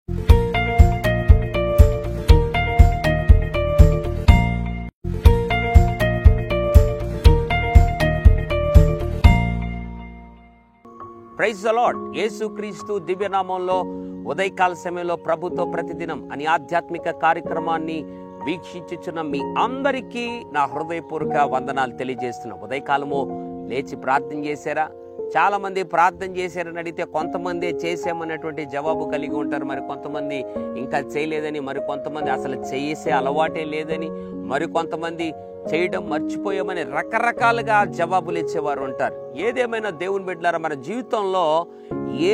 Praise the lord. యేసుక్రీస్తు దివ్యనామంలో ఉదయకాల సమయంలో ప్రభుతో ప్రతిదినం అని ఆధ్యాత్మిక కార్యక్రమాన్ని వీక్షించుచున్న మీ అందరికీ నా హృదయపూర్వక వందనాలు తెలియజేస్తున్నాం. ఉదయకాలము లేచి ప్రార్థన చేశారా? చాలా మంది ప్రార్థన చేశారని అడిగితే కొంతమంది చేసామన్నటువంటి జవాబు కలిగి ఉంటారు, మరి కొంతమంది ఇంకా చేయలేదని, మరి కొంతమంది అసలు చేసే అలవాటే లేదని, మరి కొంతమంది చేయడం మర్చిపోయామని రకరకాలుగా జవాబులు ఇచ్చేవారు ఉంటారు. ఏదేమైనా దేవుని బిడ్డలారా, మన జీవితంలో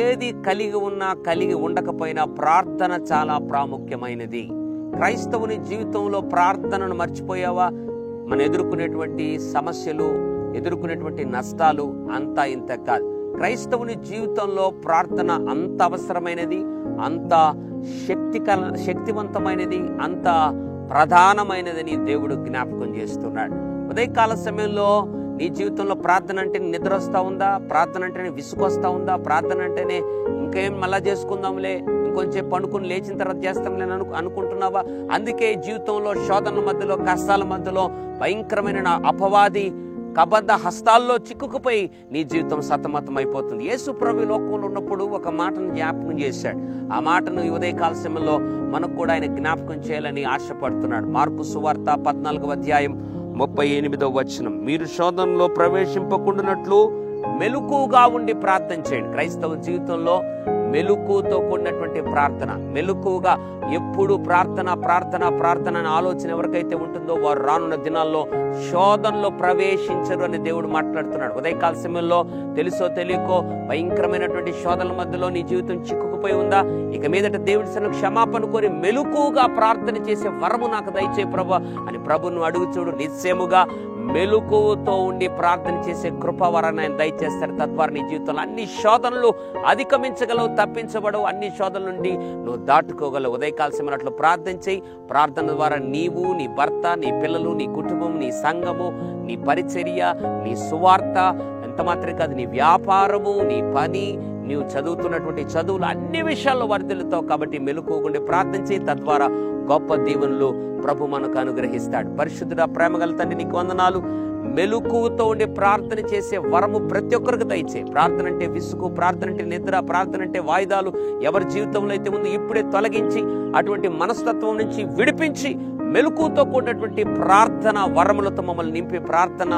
ఏది కలిగి ఉన్నా కలిగి ఉండకపోయినా ప్రార్థన చాలా ప్రాముఖ్యమైనది. క్రైస్తవుని జీవితంలో ప్రార్థనను మర్చిపోయావా? మనం ఎదుర్కొనేటువంటి సమస్యలు, ఎదుర్కొనేటువంటి నష్టాలు అంతా ఇంత కాదు. క్రైస్తవుని జీవితంలో ప్రార్థన అంత అవసరమైనది, అంత శక్తివంతమైనది, అంత ప్రధానమైనదని దేవుడు జ్ఞాపకం చేస్తున్నాడు. ఉదయకాల సమయంలో నీ జీవితంలో ప్రార్థన అంటే నిద్ర వస్తూ ఉందా? ప్రార్థన అంటేనే విసుకొస్తా ఉందా? ప్రార్థన అంటేనే ఇంకేం మళ్ళా చేసుకుందాంలే, ఇంకొంచెం పండుకుని లేచిన తర్వాత చేస్తాంలే అనుకుంటున్నావా? అందుకే జీవితంలో శోధనల మధ్యలో, కష్టాల మధ్యలో భయంకరమైన అపవాది కబద్ధ హస్తాల్లో చిక్కుకుపోయి నీ జీవితం సతమతం అయిపోతుంది. యేసు ప్రభు లోకంలో ఉన్నప్పుడు ఒక మాటను జ్ఞాపకం చేశాడు. ఆ మాటను ఈ ఉదయకాల సమయంలో మనకు కూడా ఆయన జ్ఞాపకం చేయాలని ఆశపడుతున్నాడు. మార్కు సువార్త 14వ అధ్యాయం 38వ వచనం, మీరు శోధనలో ప్రవేశింపకుండానట్లు మెలకువగా ఉండి ప్రార్థన చేయండి. క్రైస్తవ జీవితంలో మెలకువతో కూడినటువంటి ప్రార్థన, మెలకువగా ఎప్పుడు ప్రార్థన ప్రార్థన ప్రార్థన అనే ఆలోచన ఎవరికైతే ఉంటుందో వారు రానున్న దినాల్లో శోధనలో ప్రవేశించరు అని దేవుడు మాట్లాడుతున్నాడు. ఉదయకాల సమయంలో తెలుసో తెలియకో భయంకరమైనటువంటి శోధనల మధ్యలో నీ జీవితం చిక్కుకుపోయి ఉందా? ఇక మీదట దేవుడి సన్నిధిలో క్షమాపణ కోరి మెలకువగా ప్రార్థన చేసే వరము నాకు దయచే ప్రభువా అని ప్రభువును అడుగు చూడు. నిశ్చయముగా మెలకువతో ఉండి ప్రార్థన చేసే కృపవరాన్ని ఆయన దయచేస్తారు. తద్వారా నీ జీవితంలో అన్ని శోధనలు అధిగమించగలవు, తప్పించబడవు. అన్ని శోధనల నుండి నువ్వు దాటుకోగలవు. ఉదయకాల సమయంలో ప్రార్థన చేయి. ప్రార్థన ద్వారా నీవు, నీ భర్త, నీ పిల్లలు, నీ కుటుంబం, నీ సంఘము, నీ పరిచర్య, నీ సువార్త, ఎంత మాత్రమే కాదు నీ వ్యాపారము, నీ పని, నీవు చదువుతున్నటువంటి చదువులు అన్ని విషయాల్లో వర్ధిల్లుతావు. కాబట్టి మెలకువగా ప్రార్థన చేయి. తద్వారా గొప్ప దీవెనలు ప్రభు మనకు అనుగ్రహిస్తాడు. పరిశుద్ధుడా, ప్రేమగల తండ్రి, నీకు వందనాలు. మెలకువతో ఉండి ప్రార్థన చేసే వరము ప్రతి ఒక్కరికి దయచే. ప్రార్థన అంటే విసుగు, ప్రార్థన అంటే నిద్ర, ప్రార్థన అంటే వాయిదాలు ఎవరి జీవితంలో అయితే ఉందో ఇప్పుడే తొలగించి అటువంటి మనస్తత్వం నుంచి విడిపించి మెలకువతో కూడినటువంటి ప్రార్థన వరములతో మమ్మల్ని నింపి ప్రార్థన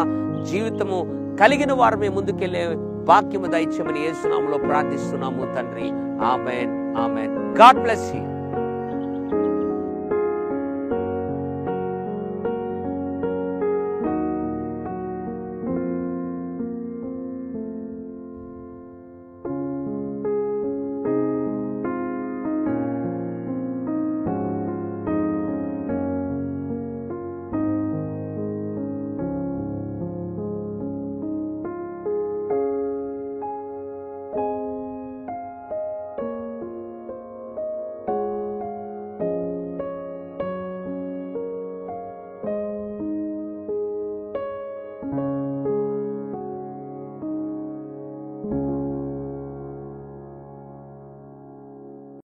జీవితము కలిగిన వారమే ముందుకెళ్లే భాగ్యము దయచేయమని యేసు నామములో ప్రార్థిస్తున్నాము తండ్రి. Amen, amen. God bless you.